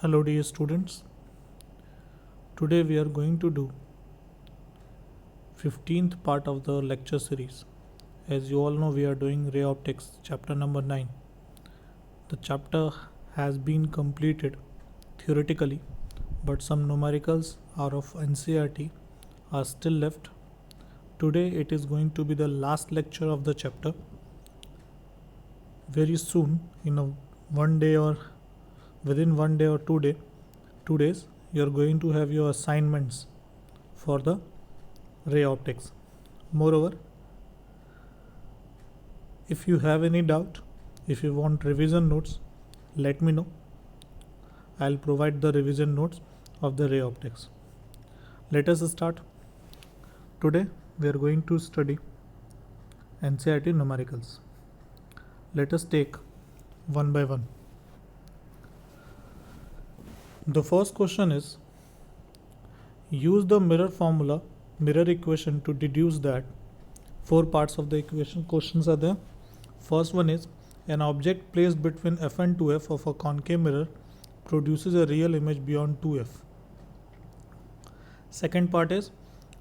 Hello dear students. Today we are going to do 15th part of the lecture series. As you all know, we are doing ray optics chapter number 9. The chapter has been completed theoretically, but some numericals are of NCERT are still left. Today it is going to be the last lecture of the chapter. Very soon, one day or within 1 day or 2 days, you are going to have your assignments for the ray optics. Moreover, if you have any doubt, if you want revision notes, let me know. I'll provide the revision notes of the ray optics. Let us start. Today we are going to study NCERT numericals. Let us take one by one. The first question is, use the mirror equation to deduce that. Four parts of the equation questions are there. First one is, an object placed between f and 2f of a concave mirror produces a real image beyond 2f. Second part is,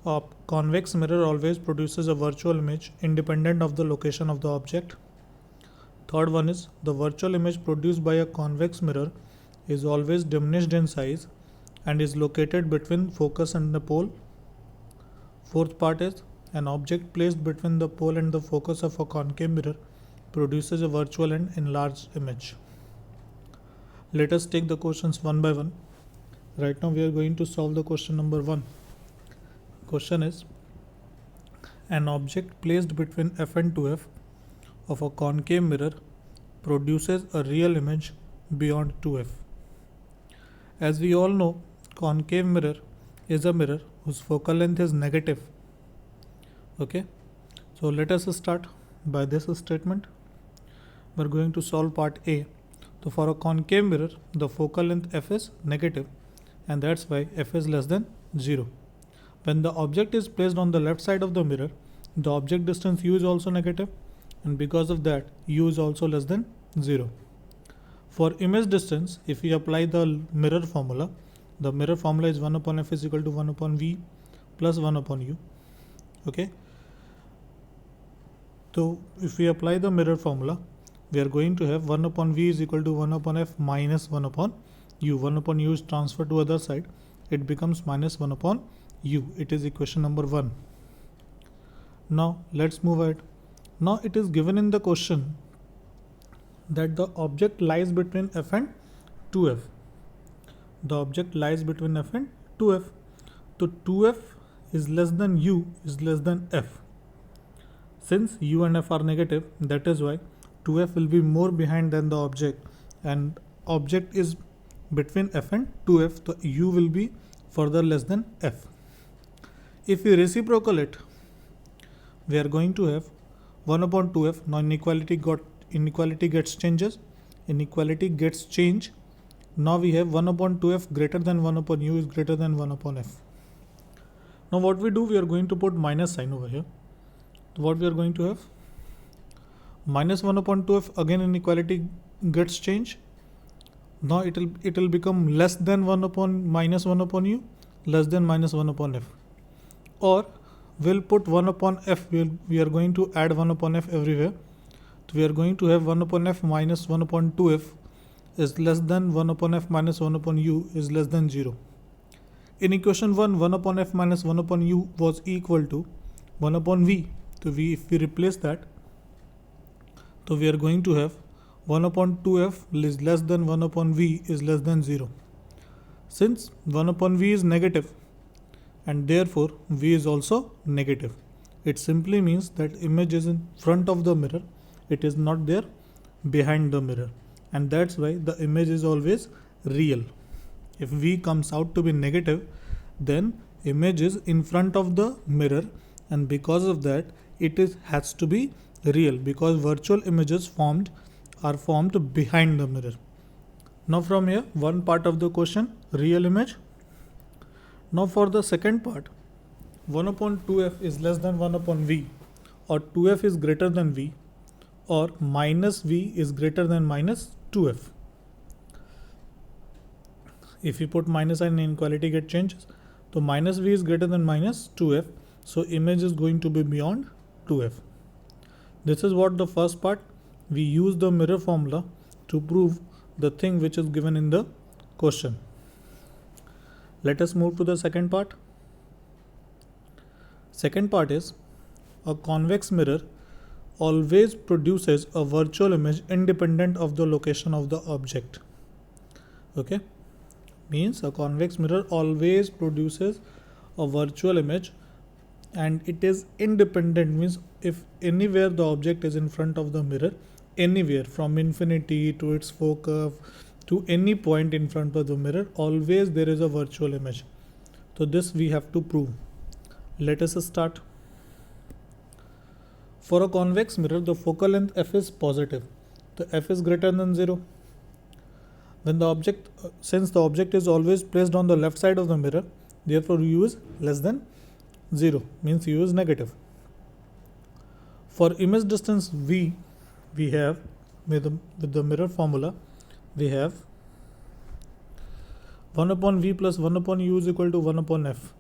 a convex mirror always produces a virtual image independent of the location of the object. Third one is, the virtual image produced by a convex mirror is always diminished in size and is located between focus and the pole. Fourth part is, an object placed between the pole and the focus of a concave mirror produces a virtual and enlarged image. Let us take the questions one by one. Right now we are going to solve the question number 1. Question is, an object placed between f and 2f of a concave mirror produces a real image beyond 2f. As we all know, concave mirror is a mirror whose focal length is negative. Okay, so let us start by this statement. We are going to solve part A. So for a concave mirror, the focal length f is negative, and that's why f is less than 0. When the object is placed on the left side of the mirror, the object distance u is also negative, and because of that, u is also less than 0. For image distance, if we apply the mirror formula is 1 upon f is equal to 1 upon v plus 1 upon u. Okay. So if we apply the mirror formula, we are going to have 1 upon v is equal to 1 upon f minus 1 upon u. 1 upon u is transferred to other side. It becomes minus 1 upon u. It is equation number 1. Now let's move ahead. Now it is given in the question that the object lies between f and 2f. The object lies between f and 2f. So 2f is less than u is less than f. Since u and f are negative, that is why 2f will be more behind than the object, and object is between f and 2f, so u will be further less than f. If we reciprocal it, we are going to have 1 upon 2f. Now inequality gets changes. Inequality gets changed. Now we have 1 upon 2f greater than 1 upon u is greater than 1 upon f. Now what we do, we are going to put minus sign over here. So what we are going to have? Minus 1 upon 2f, again inequality gets changed. Now it will become less than 1 upon minus 1 upon u, less than minus 1 upon f. Or we'll put 1 upon f, we are going to add 1 upon f everywhere. So we are going to have 1 upon f minus 1 upon 2f is less than 1 upon f minus 1 upon u is less than 0. In equation 1, 1 upon f minus 1 upon u was equal to 1 upon v. So if we replace that, so we are going to have 1 upon 2f is less than 1 upon v is less than 0. Since 1 upon v is negative, and therefore v is also negative, it simply means that image is in front of the mirror, it is not there behind the mirror, and that's why the image is always real. If v comes out to be negative, then image is in front of the mirror, and because of that it has to be real, because virtual images are formed behind the mirror. Now from here, one part of the question, real image. Now for the second part, 1 upon 2f is less than 1 upon v, or 2f is greater than v, or minus v is greater than minus 2f. If you put minus sign, inequality get changes. So minus v is greater than minus 2f. So image is going to be beyond 2f. This is what the first part. We use the mirror formula to prove the thing which is given in the question. Let us move to the second part. Second part is a convex mirror always produces a virtual image independent of the location of the object. Okay, means a convex mirror always produces a virtual image and it is independent, means if anywhere the object is in front of the mirror, anywhere from infinity to its focus to any point in front of the mirror, always there is a virtual image. So this we have to prove. Let us start. For a convex mirror, the focal length f is positive. The f is greater than 0. When the object, since the object is always placed on the left side of the mirror, therefore u is less than 0, means u is negative. For image distance v, we have with the mirror formula, we have 1 upon v plus 1 upon u is equal to 1 upon f.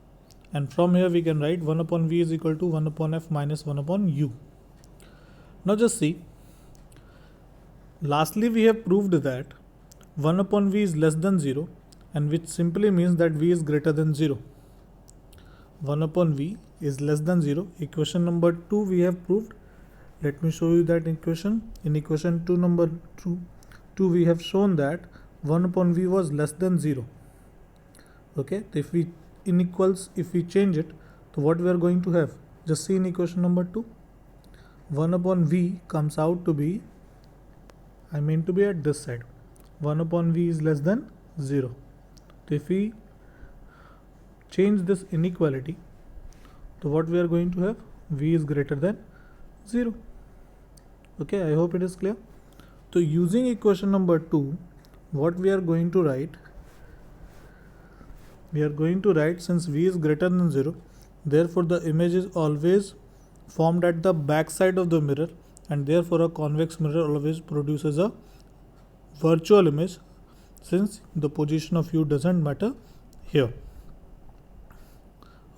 And from here we can write 1 upon v is equal to 1 upon f minus 1 upon u. Now just see, lastly we have proved that 1 upon v is less than 0, and which simply means that v is greater than 0. 1 upon v is less than 0. Equation number 2 we have proved. Let me show you that equation. In equation 2 number 2 we have shown that 1 upon v was less than 0. Okay, if we change it, so what we are going to have? Just see in equation number 2. 1 upon v comes out to be, I mean to be at this side. 1 upon v is less than 0. So if we change this inequality, so what we are going to have? V is greater than 0. Okay, I hope it is clear. So using equation number 2, what we are going to write? We are going to write, since v is greater than 0, therefore the image is always formed at the back side of the mirror, and therefore a convex mirror always produces a virtual image, since the position of u doesn't matter here.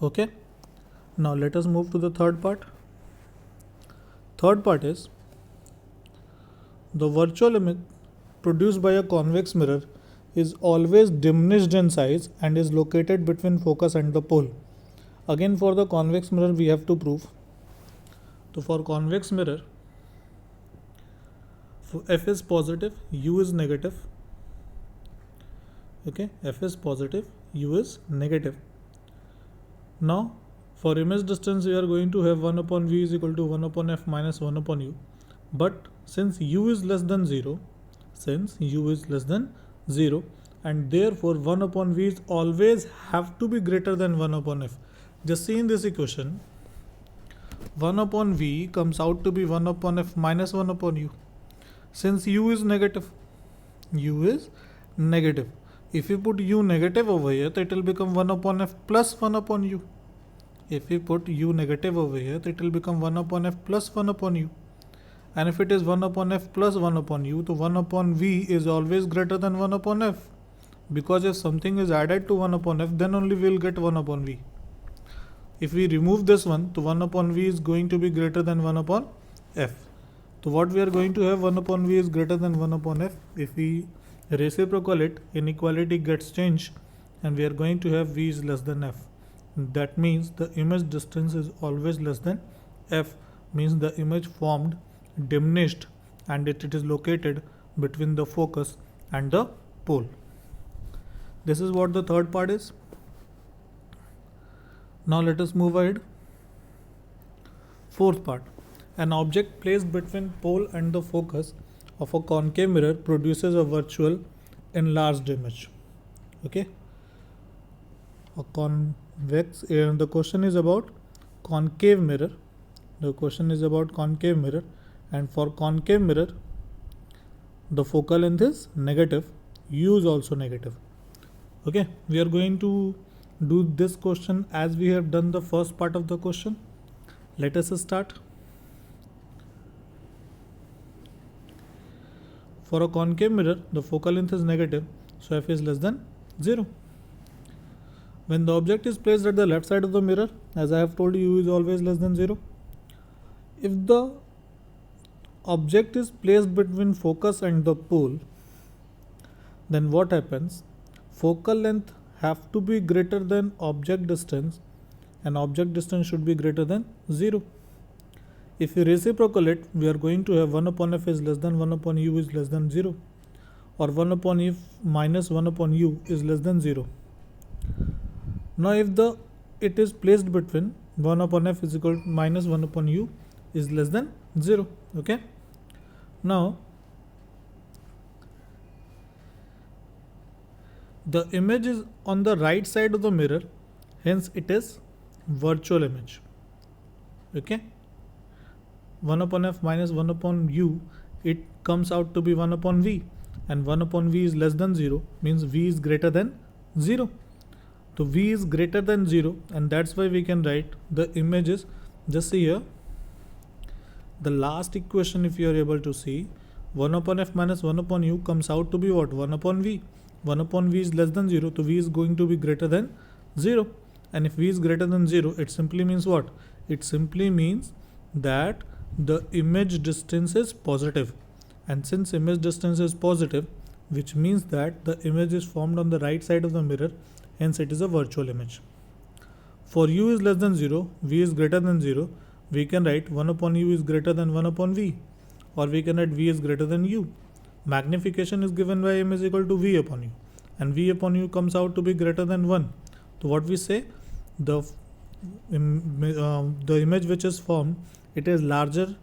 Okay, now let us move to the third part. Third part is the virtual image produced by a convex mirror is always diminished in size and is located between focus and the pole. Again, for the convex mirror we have to prove. So for convex mirror, f is positive, u is negative. Okay, f is positive, u is negative. Now for image distance we are going to have 1 upon v is equal to 1 upon f minus 1 upon u. But since u is less than 0, and therefore 1 upon v is always have to be greater than 1 upon f. Just see in this equation, 1 upon v comes out to be 1 upon f minus 1 upon u. Since u is negative, if you put u negative over here, then it will become 1 upon f plus 1 upon u. If we put u negative over here, then it will become 1 upon f plus 1 upon u. And if it is 1 upon f plus 1 upon u, so 1 upon v is always greater than 1 upon f. Because if something is added to 1 upon f, then only we will get 1 upon v. If we remove this one, so 1 upon v is going to be greater than 1 upon f. So what we are going to have, 1 upon v is greater than 1 upon f. If we reciprocal it, inequality gets changed and we are going to have v is less than f. That means the image distance is always less than f, means the image formed diminished and it is located between the focus and the pole. This is what the third part is. Now let us move ahead. Fourth part. An object placed between pole and the focus of a concave mirror produces a virtual enlarged image. Okay. A convex, the question is about concave mirror. And for concave mirror, the focal length is negative, u is also negative. Okay, we are going to do this question as we have done the first part of the question. Let us start. For a concave mirror, the focal length is negative, so f is less than 0. When the object is placed at the left side of the mirror, as I have told you, u is always less than 0. If the object is placed between focus and the pole, then what happens? Focal length have to be greater than object distance, and object distance should be greater than 0. If we reciprocate it, we are going to have 1 upon f is less than 1 upon u is less than 0, or 1 upon f minus 1 upon u is less than 0. Now if it is placed between 1 upon f is equal to minus 1 upon u is less than 0. Okay. Now the image is on the right side of the mirror, hence it is virtual image. Okay. 1 upon f minus 1 upon u, it comes out to be 1 upon v, and 1 upon v is less than 0 means v is greater than 0. So v is greater than 0, and that's why we can write the image is, just see here, the last equation, if you are able to see, 1 upon f minus 1 upon u comes out to be what? 1 upon v. 1 upon v is less than 0, so v is going to be greater than 0. And if v is greater than 0, it simply means what? It simply means that the image distance is positive. And since image distance is positive, which means that the image is formed on the right side of the mirror, hence it is a virtual image. For u is less than 0, v is greater than 0, we can write 1 upon u is greater than 1 upon v, or we can write v is greater than u. Magnification is given by m is equal to v upon u, and v upon u comes out to be greater than 1. So what we say, the image which is formed, it is larger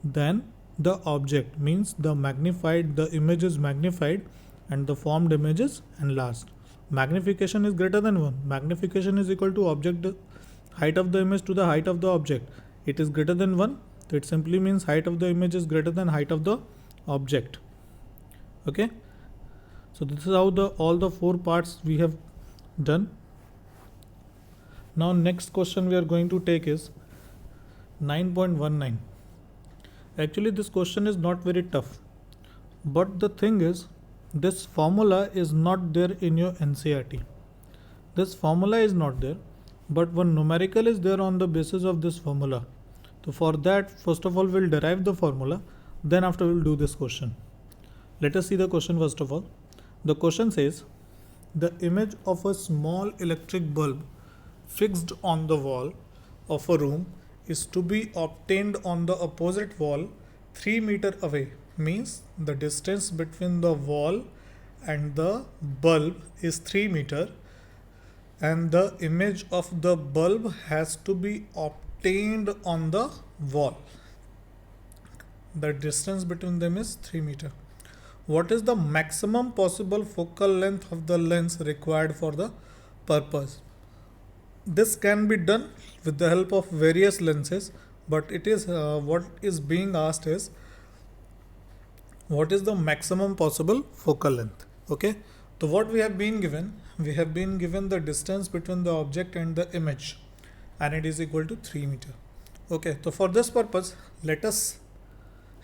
than the object, means the image is magnified and the formed image is enlarged. Magnification is greater than 1. Magnification is equal to height of the image to the height of the object. It is greater than 1, so it simply means height of the image is greater than height of the object. Okay, so this is how all the 4 parts we have done. Now next question we are going to take is 9.19. Actually this question is not very tough, but the thing is, this formula is not there in your NCERT. This formula is not there, but one numerical is there on the basis of this formula. So for that, first of all we'll derive the formula, then after we'll do this question. Let us see the question first of all. The question says, the image of a small electric bulb fixed on the wall of a room is to be obtained on the opposite wall 3 meters away. Means the distance between the wall and the bulb is 3 meters, and the image of the bulb has to be obtained on the wall. The distance between them is 3 meters. What is the maximum possible focal length of the lens required for the purpose? This can be done with the help of various lenses, but it is what is being asked is, what is the maximum possible focal length? Okay, so what we have been given the distance between the object and the image, and it is equal to 3 meters. Okay, so for this purpose, let us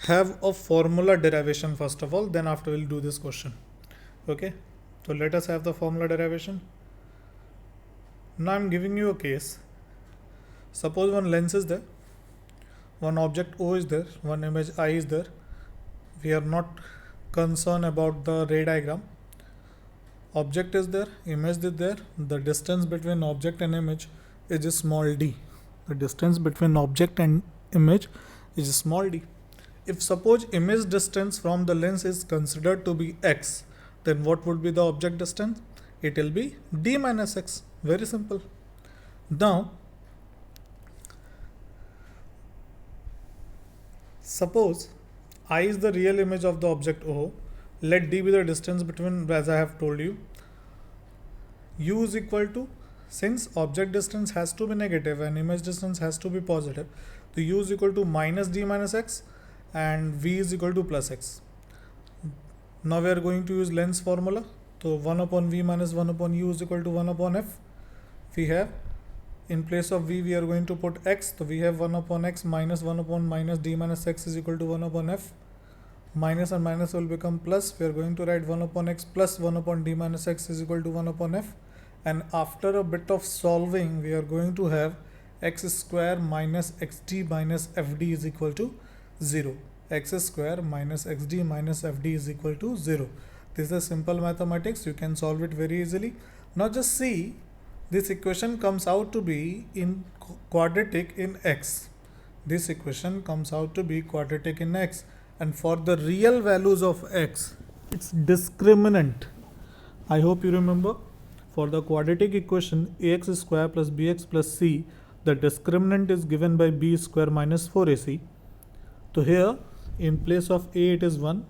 have a formula derivation first of all, then after we'll do this question. Okay, so let us have the formula derivation. Now I'm giving you a case. Suppose one lens is there, one object O is there, one image I is there. We are not concerned about the ray diagram. Object is there, image is there. The distance between object and image is small d. The distance between object and image is small d. If suppose image distance from the lens is considered to be x, then what would be the object distance? It will be d minus x. Very simple. Now, suppose I is the real image of the object O. Let d be the distance between, as I have told you. U is equal to, since object distance has to be negative and image distance has to be positive, so U is equal to minus d minus x, and V is equal to plus x. Now we are going to use lens formula. So 1 upon V minus 1 upon U is equal to 1 upon F. We have, in place of V we are going to put x, so we have 1 upon x minus 1 upon minus d minus x is equal to 1 upon F. minus and minus will become plus. We are going to write 1 upon x plus 1 upon d minus x is equal to 1 upon f, and after a bit of solving we are going to have x square minus xd minus fd is equal to 0. X square minus xd minus fd is equal to 0. This is simple mathematics, you can solve it very easily. Now just see, this equation comes out to be in quadratic in x. This equation comes out to be quadratic in x, and for the real values of x, it's discriminant. I hope you remember, for the quadratic equation ax square plus bx plus c, the discriminant is given by b square minus 4ac. So here in place of a it is 1,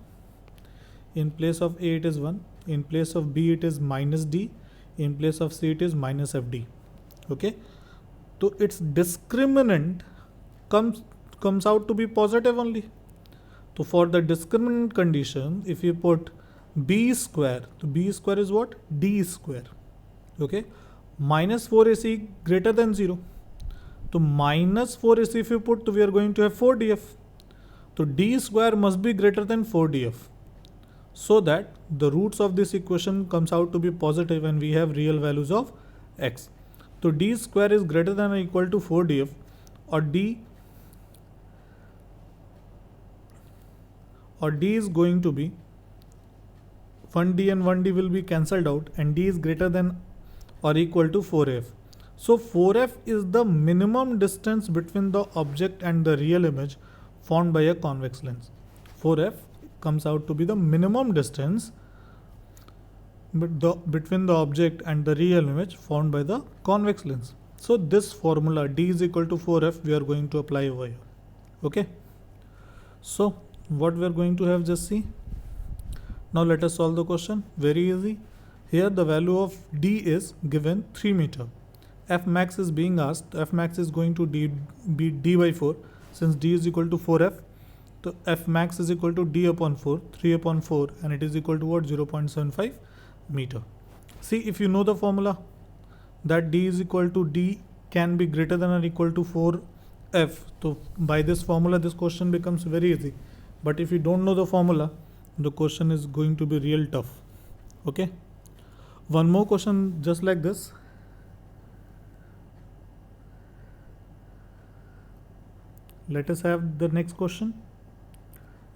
in place of a it is 1, in place of b it is minus d, in place of c it is minus fd. Okay, so its discriminant comes out to be positive only. So for the discriminant condition, if you put b square, so b square is what? D square. Okay, minus 4ac greater than 0. So minus 4ac if you put, we are going to have 4df. So d square must be greater than 4df, so that the roots of this equation comes out to be positive and we have real values of x. So d square is greater than or equal to 4df, or d is going to be 1d and 1d will be cancelled out, and d is greater than or equal to 4f. So 4f is the minimum distance between the object and the real image formed by a convex lens. 4f comes out to be the minimum distance between the object and the real image formed by the convex lens. So this formula d is equal to 4f we are going to apply over here. Okay, so what we are going to have, just see. Now let us solve the question. Very easy. Here the value of d is given 3 meter. F max is being asked. F max is going to be d by 4. Since d is equal to 4f, so F max is equal to d upon 4, 3 upon 4, and it is equal to what? 0.75 meter. See, if you know the formula that d is equal to d can be greater than or equal to 4f, so by this formula this question becomes very easy. But if you don't know the formula, the question is going to be real tough. Okay, one more question just like this. Let us have the next question.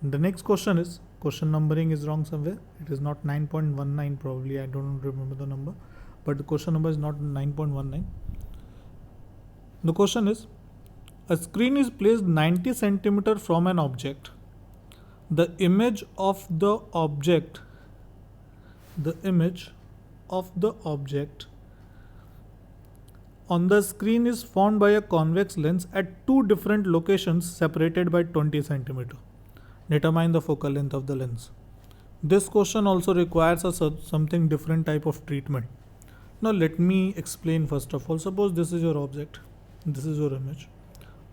The next question is, question numbering is wrong somewhere. It is not 9.19 probably, I don't remember the number, but the question number is not 9.19. The question is, a screen is placed 90 centimeter from an object. The image of the object on the screen is formed by a convex lens at two different locations separated by 20 centimeter. Determine the focal length of the lens. This question also requires something different type of treatment. Now let me explain first of all. Suppose this is your object, this is your image.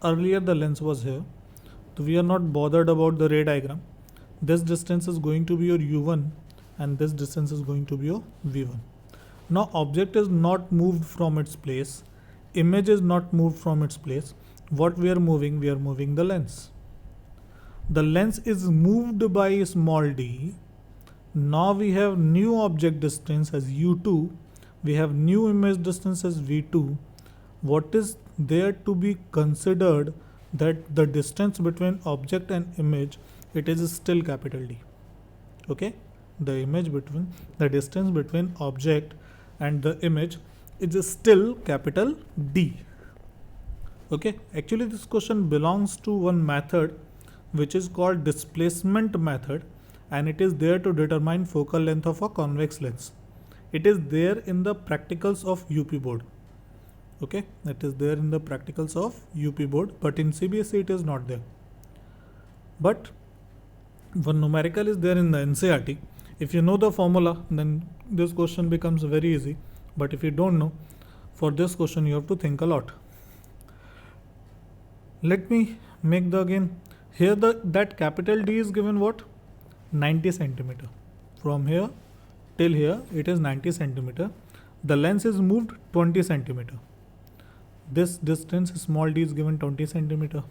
Earlier the lens was here, so we are not bothered about the ray diagram. This distance is going to be your u1 and this distance is going to be your v1. Now object is not moved from its place, image is not moved from its place. What we are moving the lens. The lens is moved by small d. Now we have new object distance as u2, we have new image distance as v2. What is there to be considered? That the distance between object and image, it is still capital D. Okay, the distance between object and the image is still capital D. Okay, actually this question belongs to one method which is called displacement method, and it is there to determine focal length of a convex lens. It is there in the practicals of UP board. Okay, that is there in the practicals of UP board, but in CBSE it is not there. But one numerical is there in the NCERT. If you know the formula, then this question becomes very easy. But if you don't know, for this question you have to think a lot. Let me make the again. Here that capital D is given what? 90 centimeter. From here till here it is 90 centimeter. The lens is moved 20 centimeter. This distance small d is given 20 centimeter.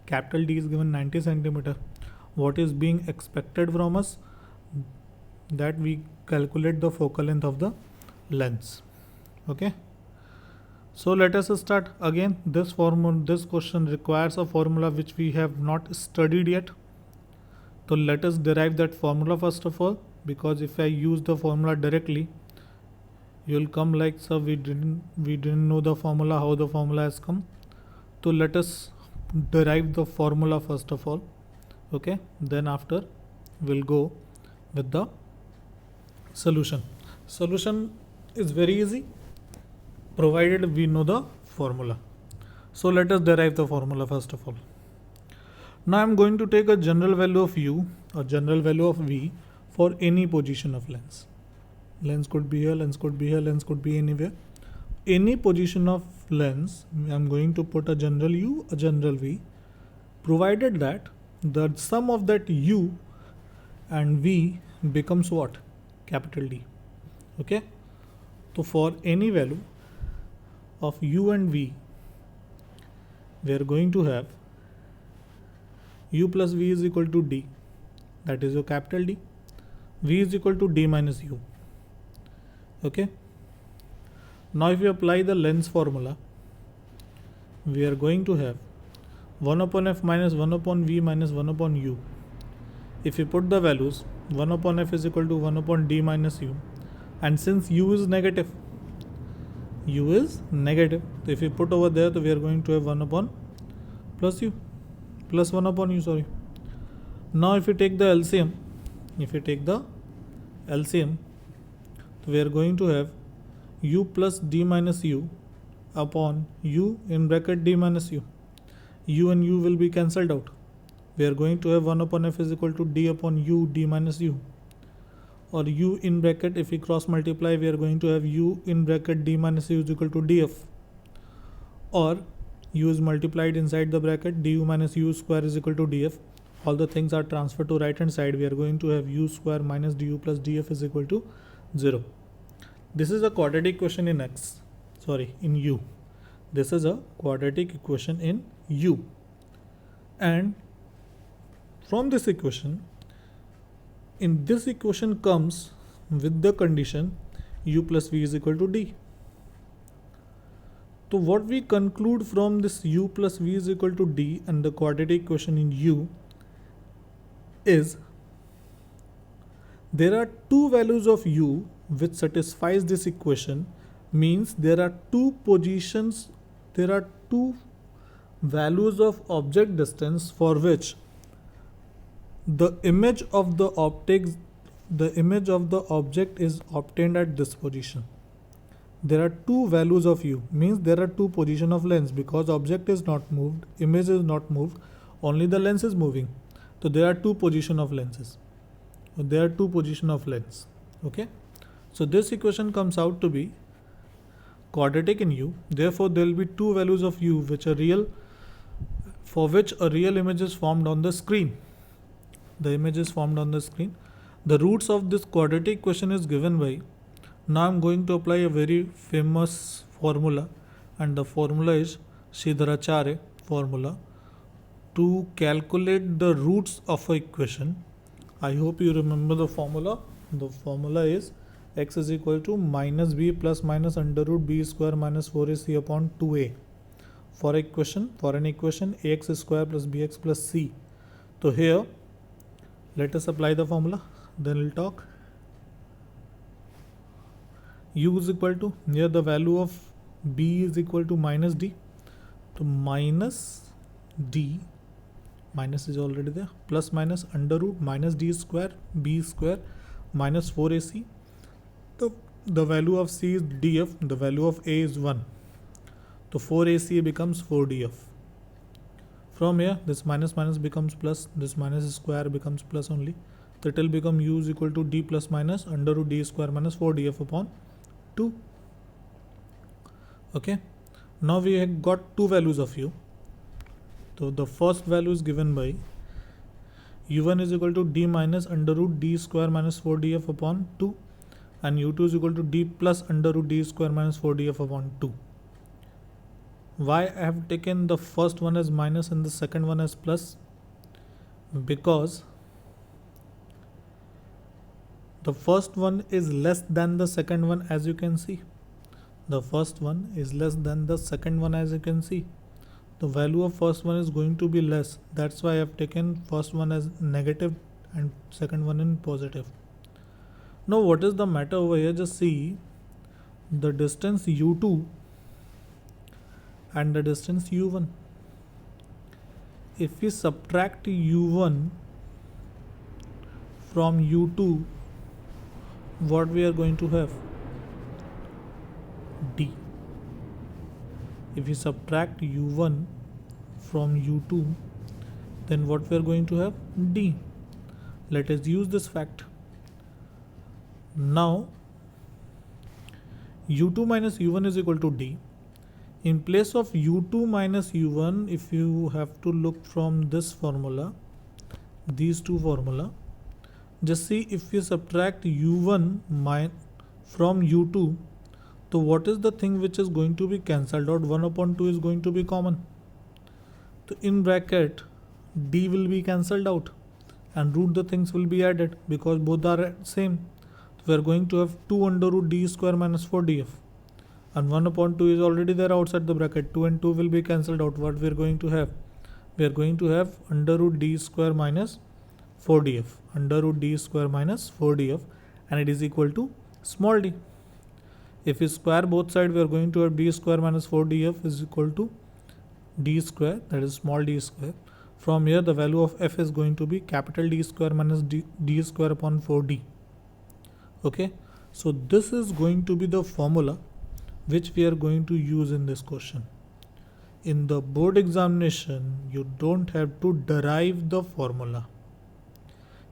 Capital D is given 90 centimeter. what is being expected from us, that we calculate the focal length of the lens. Okay, so let us start again. This question requires a formula which we have not studied yet. So let us derive that formula first of all, because if I use the formula directly, you will come like, sir, we didn't know the formula, how the formula has come. So let us derive the formula first of all. Okay, then after we'll go with the solution. Solution is very easy provided we know the formula. So let us derive the formula first of all. Now I'm going to take a general value of u or general value of v for any position of lens. Lens could be here, lens could be here, lens could be anywhere. Any position of lens, I'm going to put a general u, a general v, provided that the sum of that u and v becomes what? Capital D. Okay, so for any value of u and v, we are going to have u plus v is equal to d, that is your capital D. V is equal to d minus u. Okay, now if you apply the lens formula, we are going to have 1 upon f minus 1 upon v minus 1 upon u. If you put the values, 1 upon f is equal to 1 upon d minus u, and since u is negative, so if you put over there, so we are going to have 1 upon plus u, plus 1 upon u, sorry. Now if you take the LCM, so we are going to have u plus d minus u upon u in bracket d minus u. U and u will be cancelled out. We are going to have 1 upon f is equal to d upon u d minus u, or u in bracket, if we cross multiply, we are going to have u in bracket d minus u is equal to df, or u is multiplied inside the bracket, du minus u square is equal to df. All the things are transferred to right hand side. We are going to have u square minus du plus df is equal to 0. This is a quadratic equation in in u. This is a quadratic equation in u, and from this equation, in this equation comes with the condition u plus v is equal to d. So what we conclude from this u plus v is equal to d and the quadratic equation in u is there are two values of u which satisfies this equation, means there are two values of object distance for which the image of the object is obtained at this position. There are two values of u, means there are two position of lens, because object is not moved, image is not moved, only the lens is moving. So there are two position of lenses. Okay, so this equation comes out to be quadratic in u. Therefore there will be two values of u which are real, for which a real image is formed on the screen. The image is formed on the screen. The roots of this quadratic equation is given by, now I am going to apply a very famous formula, and the formula is Sridharacharya formula to calculate the roots of an equation. I hope you remember the formula. The formula is x is equal to minus b plus minus under root b square minus 4ac upon 2a. For an equation ax square plus bx plus c. So here let us apply the formula, then we'll talk. U is equal to, here the value of b is equal to minus d, so minus d, minus is already there, plus minus under root minus d square b square minus 4ac. The value of c is df, the value of a is 1, so 4ac becomes 4df. From here this minus minus becomes plus, this minus square becomes plus only, so it will become u is equal to d plus minus under root d square minus 4df upon 2. Okay, now we have got two values of u. So the first value is given by u1 is equal to d minus under root d square minus 4df upon 2, and u2 is equal to d plus under root d square minus 4df upon 2. Why I have taken the first one as minus and the second one as plus? Because The first one is less than the second one, as you can see. The first one is less than the second one, as you can see. The value of first one is going to be less. That's why I have taken first one as negative and second one in positive. Now what is the matter over here? Just see the distance u2 and the distance u1. If we subtract u1 from u2, what we are going to have? D. If we subtract u1 from u2, then what we are going to have? D. Let us use this fact. Now u2 minus u1 is equal to D. In place of u2 minus u1, if you have to look from this formula, these two formula, just see if you subtract u1 from u2, so what is the thing which is going to be cancelled out? 1 upon 2 is going to be common. So in bracket, D will be cancelled out and root the things will be added because both are same. So we are going to have 2 under root D square minus 4df. And 1 upon 2 is already there outside the bracket. 2 and 2 will be cancelled out. What we are going to have? We are going to have under root D square minus 4df. Under root D square minus 4df, and it is equal to small d. If we square both sides, we are going to have d square minus 4df is equal to d square, that is small d square. From here, the value of f is going to be capital D square minus d square upon 4d. Okay, so this is going to be the formula which we are going to use in this question. In the board examination, you don't have to derive the formula.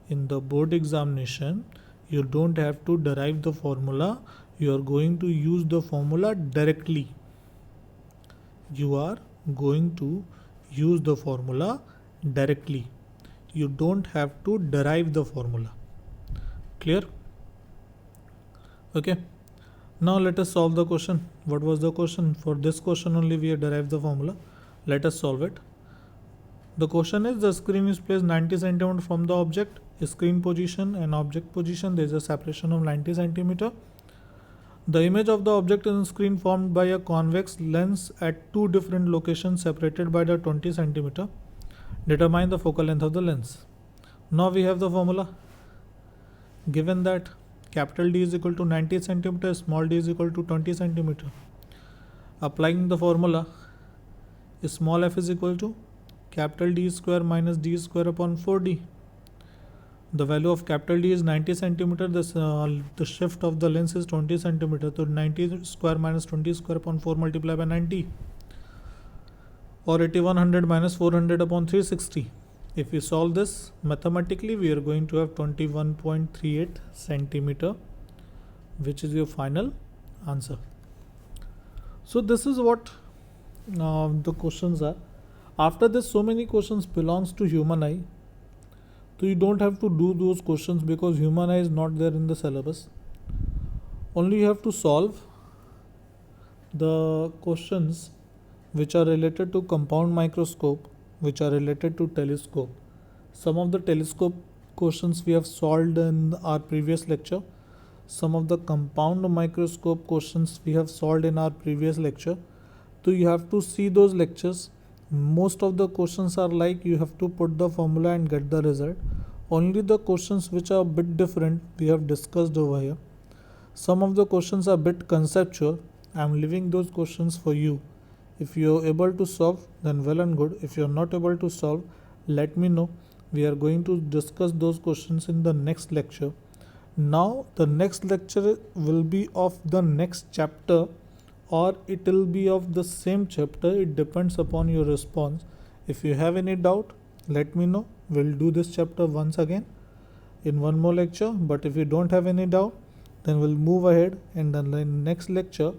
In the board examination, you don't have to derive the formula. You are going to use the formula directly. You are going to use the formula directly. You don't have to derive the formula. Clear? Okay. Now let us solve the question. What was the question? For this question only we have derived the formula. Let us solve it. The question is, the screen is placed 90 cm from the object. Screen position and object position, there is a separation of 90 cm. The image of the object on screen formed by a convex lens at two different locations separated by the 20 cm. Determine the focal length of the lens. Now we have the formula. Given that capital D is equal to 90 cm, small d is equal to 20 cm. Applying the formula, small f is equal to capital D square minus d square upon 4d. The value of capital D is 90 cm. The shift of the lens is 20 cm. So 90 square minus 20 square upon 4 multiplied by 90. Or 8100 minus 400 upon 360. If we solve this mathematically, we are going to have 21.38 centimeter, which is your final answer. So this is what the questions are. After this, so many questions belongs to human eye. So you don't have to do those questions because human eye is not there in the syllabus. Only you have to solve the questions which are related to compound microscope, which are related to telescope. Some of the telescope questions we have solved in our previous lecture. Some of the compound microscope questions we have solved in our previous lecture. So you have to see those lectures. Most of the questions are like you have to put the formula and get the result. Only the questions which are a bit different we have discussed over here. Some of the questions are a bit conceptual. I am leaving those questions for you. If you are able to solve, then well and good. If you are not able to solve, let me know. We are going to discuss those questions in the next lecture. Now the next lecture will be of the next chapter, or it will be of the same chapter. It depends upon your response. If you have any doubt, let me know. We'll do this chapter once again in one more lecture. But if you don't have any doubt, then we'll move ahead, and then the next lecture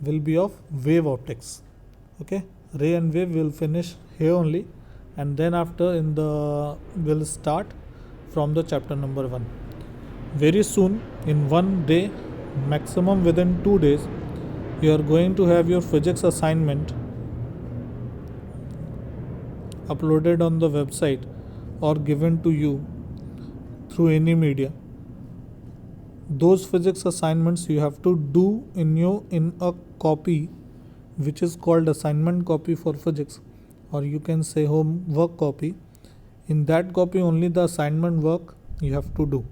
will be of wave optics. Okay, ray and wave will finish here only, and then after we'll start from the chapter number 1. Very soon, in one day, maximum within 2 days, you are going to have your physics assignment uploaded on the website or given to you through any media. those physics assignments you have to do in a copy which is called assignment copy for physics, or you can say homework copy. In that copy only the assignment work you have to do.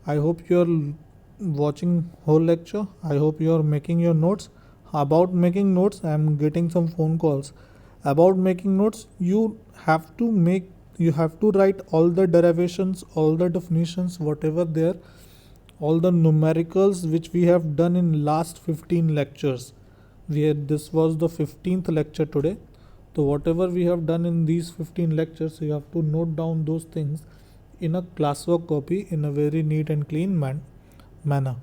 I hope you are watching whole lecture. I hope you are making your notes. About making notes, I am getting some phone calls. About making notes, you have to write all the derivations, all the definitions, whatever there, all the numericals which we have done in last 15 lectures. This was the 15th lecture today. So whatever we have done in these 15 lectures, you have to note down those things in a classwork copy in a very neat and clean manner.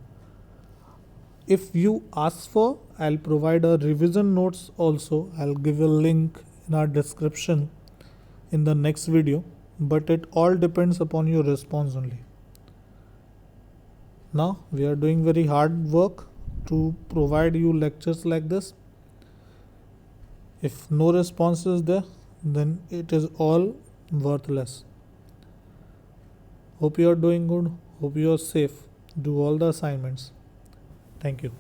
If you ask for, I'll provide a revision notes also. I'll give a link in our description in the next video, but it all depends upon your response only. Now we are doing very hard work to provide you lectures like this. If no response is there, then it is all worthless. Hope you are doing good. Hope you are safe. Do all the assignments. Thank you.